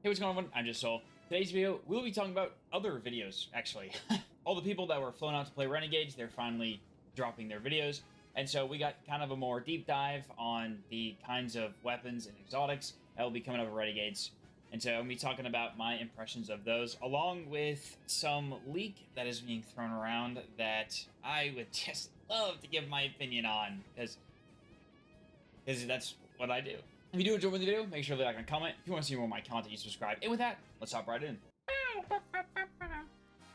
Hey, what's going on? I'm just Soul. Today's video, we'll be talking about other videos, actually. All the people that were flown out to play Renegades, they're finally dropping their videos. And so we got kind of a more deep dive on the kinds of weapons and exotics that will be coming up with Renegades. And so I'm going to be talking about my impressions of those, along with some leak that is being thrown around that I would just love to give my opinion on, because that's what I do. If you do enjoy the video, make sure to like and comment. If you want to see more of my content, you subscribe. And with that, let's hop right in. I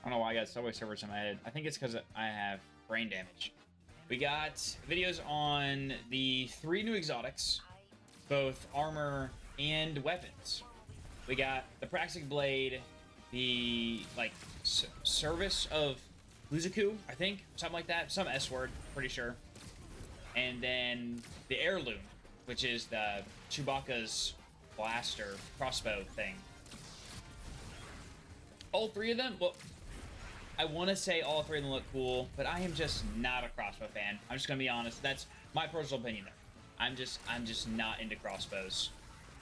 don't know why I got Subway Surfers in my head. I think it's because I have brain damage. We got videos on the 3 new exotics, both armor and weapons. We got the Practic Blade, the service of Luzaku, I think, something like that, some S word, pretty sure. And then the heirloom, which is the Chewbacca's blaster crossbow thing. All 3 of them, well, I want to say all 3 of them look cool, but I am just not a crossbow fan. I'm just gonna be honest. That's my personal opinion there. I'm just not into crossbows.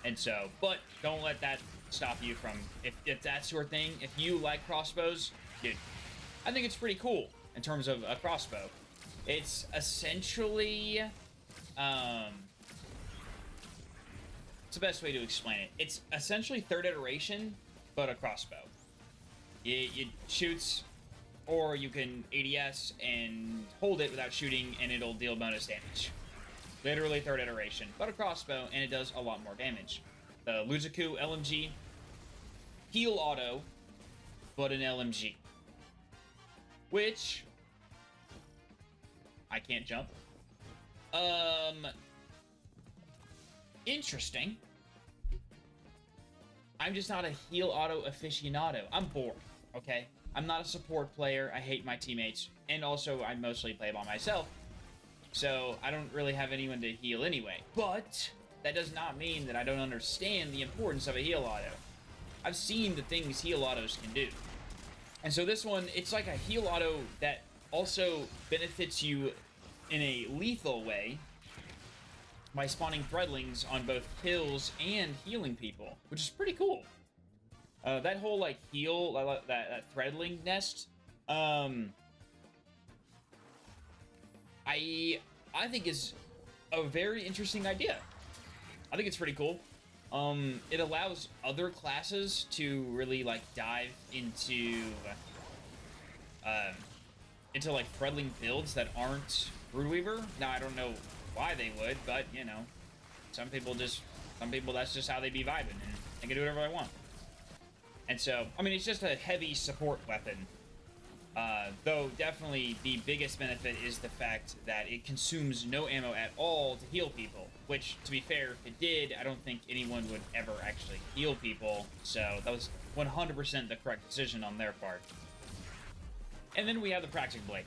And so, but don't let that stop you from, if that's your thing, if you like crossbows, dude, I think it's pretty cool in terms of a crossbow. It's essentially, it's the best way to explain it. It's essentially 3rd iteration, but a crossbow. It shoots, or you can ADS and hold it without shooting, and it'll deal bonus damage. Literally 3rd iteration, but a crossbow, and it does a lot more damage. The Luzaku LMG, heal auto, but an LMG. Which, I can't jump. Interesting. I'm just not a heal auto aficionado. I'm bored, okay? I'm not a support player. I hate my teammates. And also, I mostly play by myself. So, I don't really have anyone to heal anyway. But, that does not mean that I don't understand the importance of a heal auto. I've seen the things heal autos can do. And so this one, it's like a heal auto that also benefits you in a lethal way by spawning threadlings on both kills and healing people, which is pretty cool. That whole like heal, that threadling nest, I think is a very interesting idea. I think it's pretty cool. It allows other classes to really like dive into like threadling builds that aren't Broodweaver. Now I don't know why they would, but you know, some people that's just how they be vibing, and they can do whatever they want. And so, I mean, it's just a heavy support weapon. Though definitely the biggest benefit is the fact that it consumes no ammo at all to heal people, which, to be fair, if it did, I don't think anyone would ever actually heal people, so that was 100% the correct decision on their part. And then we have the Practic Blade.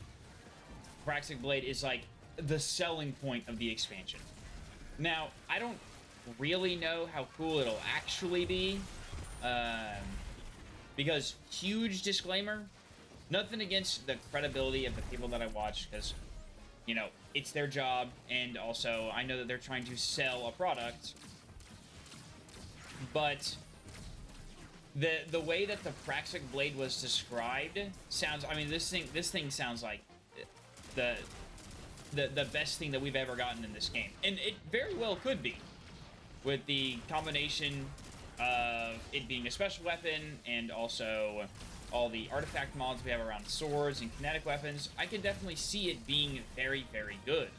Practic Blade is like the selling point of the expansion. Now, I don't really know how cool it'll actually be, because, huge disclaimer, nothing against the credibility of the people that I watch, because, you know, it's their job, and also I know that they're trying to sell a product, but the way that the Practic Blade was described sounds, I mean, this thing sounds like the best thing that we've ever gotten in this game, and it very well could be, with the combination of it being a special weapon and also all the artifact mods we have around swords and kinetic weapons. I can definitely see it being very, very good.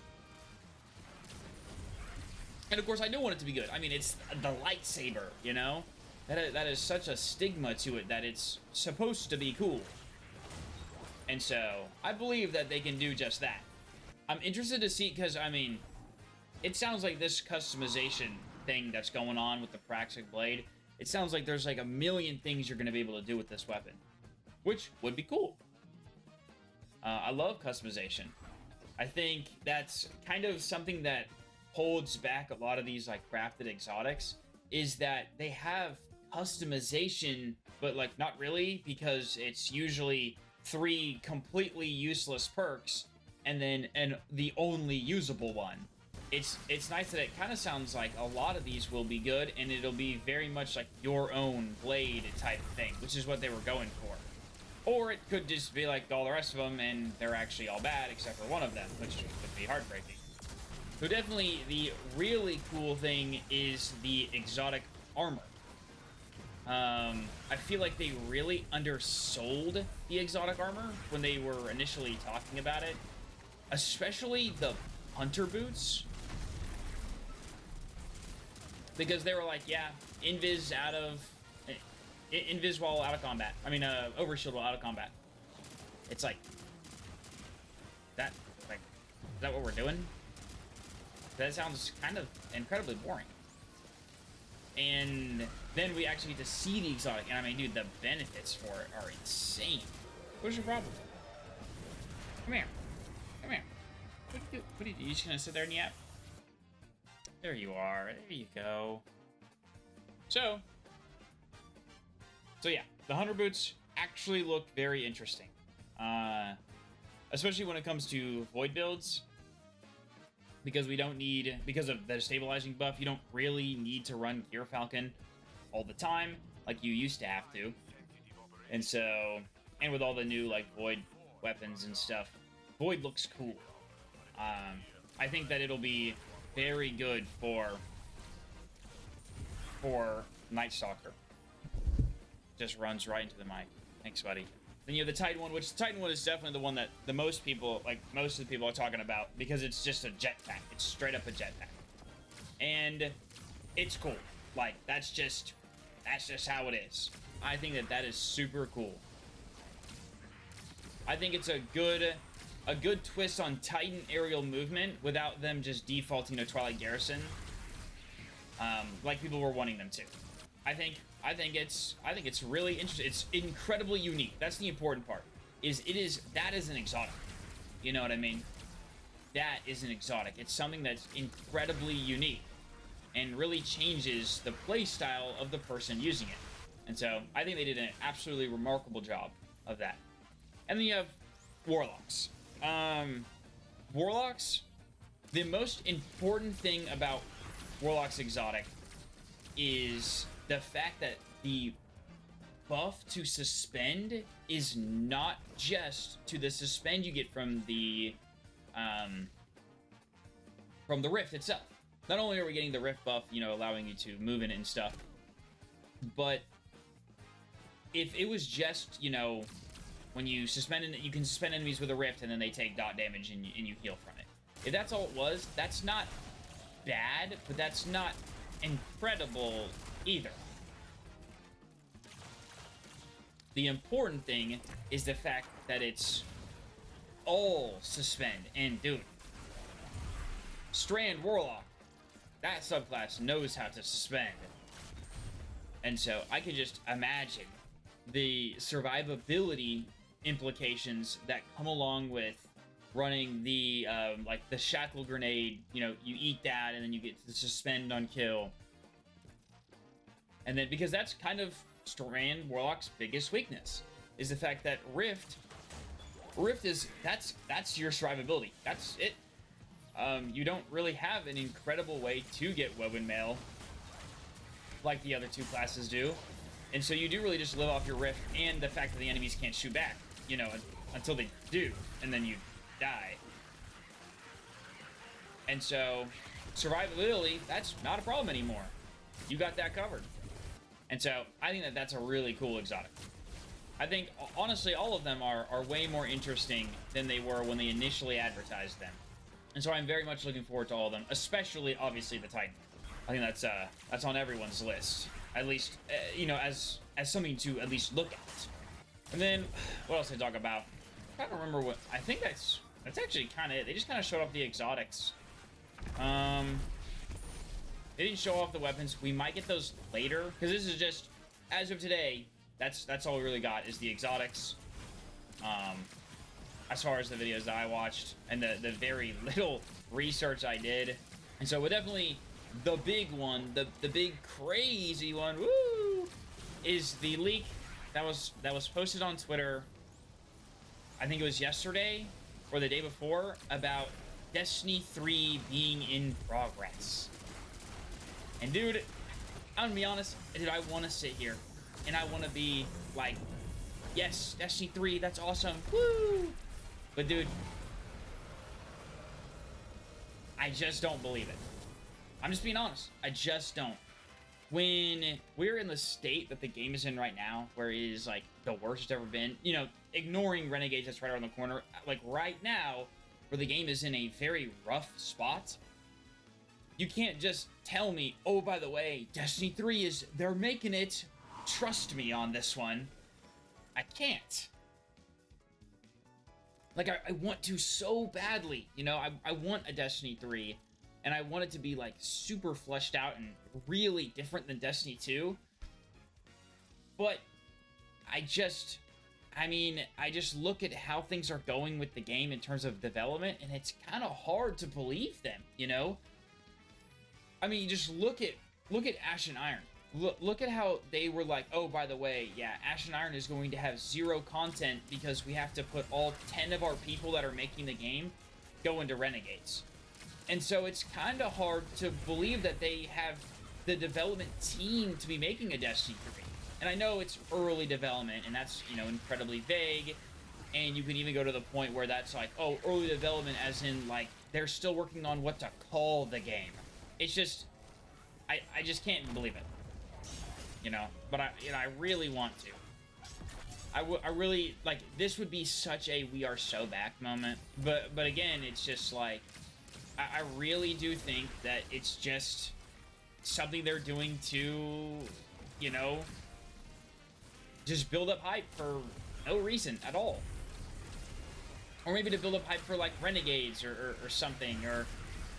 And of course, I do want it to be good. I mean, it's the lightsaber, you know? That is such a stigma to it that it's supposed to be cool. And so, I believe that they can do just that. I'm interested to see, because, I mean, it sounds like this customization thing that's going on with the Practic Blade, it sounds like there's like a million things you're going to be able to do with this weapon, which would be cool. I love customization. I think that's kind of something that holds back a lot of these like crafted exotics, is that they have customization, but like not really, because it's usually 3 completely useless perks and then the only usable one. it's nice that it kind of sounds like a lot of these will be good, and it'll be very much like your own blade type thing, which is what they were going for. Or it could just be like all the rest of them, and they're actually all bad except for one of them, which would be heartbreaking. So definitely the really cool thing is the exotic armor. I feel like they really undersold the exotic armor when they were initially talking about it, especially the hunter boots, because they were like, yeah, invis while out of combat. I mean, overshield while out of combat. It's like that. Like, is that what we're doing? That sounds kind of incredibly boring. And then we actually get to see the exotic, and I mean, dude, the benefits for it are insane. What's your problem? Come here. Come here. What are you just gonna sit there and yap? There you are. There you go. So yeah, the hunter boots actually look very interesting. Especially when it comes to void builds. Because because of the stabilizing buff, you don't really need to run Gear Falcon all the time like you used to have to. And so, and with all the new like void weapons and stuff, void looks cool. I think that it'll be very good for Night Stalker. Just runs right into the mic. Thanks, buddy. Then you have the Titan one, which the Titan one is definitely the one that most of the people are talking about, because it's just a jetpack. It's straight up a jetpack. And it's cool. Like, that's just how it is. I think that is super cool. I think it's a good twist on Titan aerial movement without them just defaulting to Twilight Garrison, like people were wanting them to. I think it's really interesting. It's incredibly unique. That's the important part. That is an exotic. You know what I mean? That is an exotic. It's something that's incredibly unique and really changes the play style of the person using it. And so I think they did an absolutely remarkable job of that. And then you have Warlocks. Warlocks, the most important thing about Warlocks exotic is the fact that the buff to suspend is not just to the suspend you get from the rift itself. Not only are we getting the rift buff, you know, allowing you to move in it and stuff, but if it was just, you know, when you suspend it, you can suspend enemies with a rift and then they take dot damage and you heal from it. If that's all it was, that's not bad, but that's not incredible either. The important thing is the fact that it's all suspend. And dude, Strand Warlock, that subclass knows how to suspend. And so I could just imagine the survivability implications that come along with running the like the shackle grenade. You know, you eat that and then you get to suspend on kill. And then, because that's kind of Strand Warlock's biggest weakness, is the fact that Rift is, that's your survivability. That's it. You don't really have an incredible way to get weapon mail like the other two classes do. And so you do really just live off your Rift and the fact that the enemies can't shoot back, you know, until they do, and then you die. And so survivability, that's not a problem anymore. You got that covered. And so I think that that's a really cool exotic. I think, honestly, all of them are way more interesting than they were when they initially advertised them. And so I'm very much looking forward to all of them, especially, obviously, the Titan. I think that's on everyone's list, at least, you know, as something to at least look at. And then, what else did I talk about? I don't remember what. I think that's actually kind of it. They just kind of showed off the exotics. They didn't show off the weapons. We might get those later, because this is just, as of today, that's all we really got is the exotics. As far as the videos that I watched and the very little research I did. And so we're definitely the big one, the big crazy one, woo, is the leak that was posted on Twitter. I think it was yesterday or the day before, about Destiny 3 being in progress. And dude, I'm gonna be honest, dude, I want to sit here and I want to be like, yes, Destiny 3, that's awesome, woo! But dude, I just don't believe it. I'm just being honest, I just don't. When we're in the state that the game is in right now, where it is like the worst it's ever been, you know, ignoring Renegades that's right around the corner, like right now, where the game is in a very rough spot, you can't just tell me, oh, by the way, Destiny 3 is, they're making it, trust me on this one. I can't. Like, I want to so badly, you know, I want a Destiny 3, and I want it to be, like, super fleshed out and really different than Destiny 2, but I just look at how things are going with the game in terms of development, and it's kind of hard to believe them, you know? I mean, you just look at Ash and Iron. Look at how they were like, oh, by the way, yeah, Ash and Iron is going to have 0 content because we have to put all 10 of our people that are making the game go into Renegades. And so it's kind of hard to believe that they have the development team to be making a Destiny 3. And I know it's early development, and that's, you know, incredibly vague, and you can even go to the point where that's like, oh, early development as in, like, they're still working on what to call the game. It's just, I just can't believe it, you know, but I really want to. I really, like, this would be such a we are so back moment, but again, it's just like, I really do think that it's just something they're doing to, you know, just build up hype for no reason at all. Or maybe to build up hype for, like, Renegades or something, or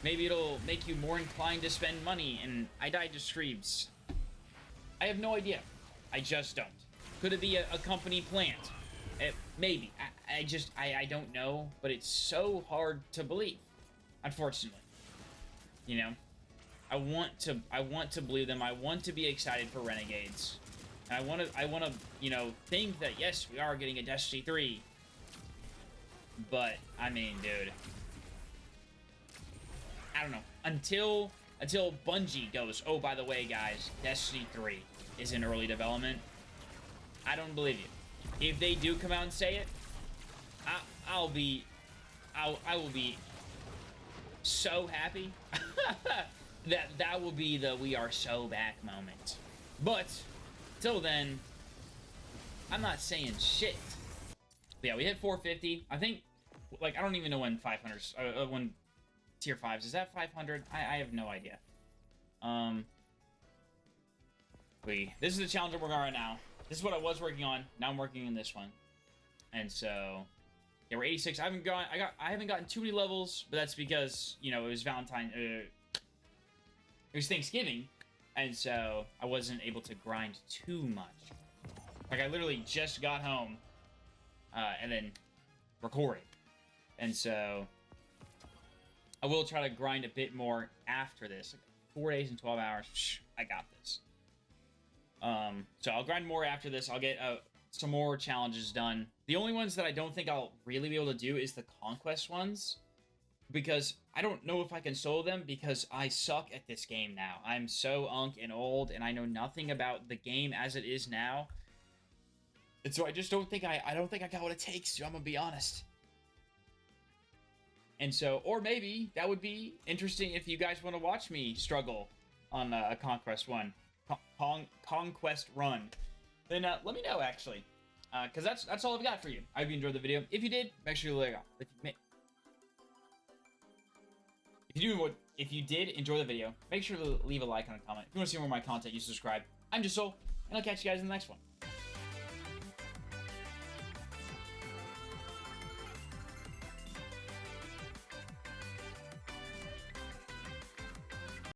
maybe it'll make you more inclined to spend money, and I died to Screams. I have no idea. I just don't. Could it be a company plant? Maybe. I don't know, but it's so hard to believe, unfortunately. You know? I want to believe them. I want to be excited for Renegades. And I want to, you know, think that, yes, we are getting a Destiny 3. But, I mean, dude, I don't know. Until Bungie goes, oh, by the way, guys, Destiny 3 is in early development, I don't believe you. If they do come out and say it, I will be so happy. that will be the we are so back moment. But till then, I'm not saying shit. But yeah, we hit 450. I think, like, I don't even know when 500's, when tier 5s. Is that 500? I have no idea. This is the challenge I'm working on right now. This is what I was working on. Now I'm working on this one. And so, yeah, we're 86. I haven't gotten too many levels, but that's because, you know, it was it was Thanksgiving, and so I wasn't able to grind too much. Like, I literally just got home, and then recorded. And so I will try to grind a bit more after this. 4 days and 12 hours. I got this. So I'll grind more after this. I'll get some more challenges done. The only ones that I don't think I'll really be able to do is the Conquest ones, because I don't know if I can solo them, because I suck at this game now. I'm so unk and old, and I know nothing about the game as it is now. And so I just don't think I got what it takes to, I'm gonna be honest. And so, or maybe that would be interesting if you guys want to watch me struggle on a Conquest run. Then let me know, actually, because that's all I've got for you. I hope you enjoyed the video. If you did, make sure you like it. If you did enjoy the video, make sure to leave a like and a comment. If you want to see more of my content, you subscribe. I'm just Soul, and I'll catch you guys in the next one.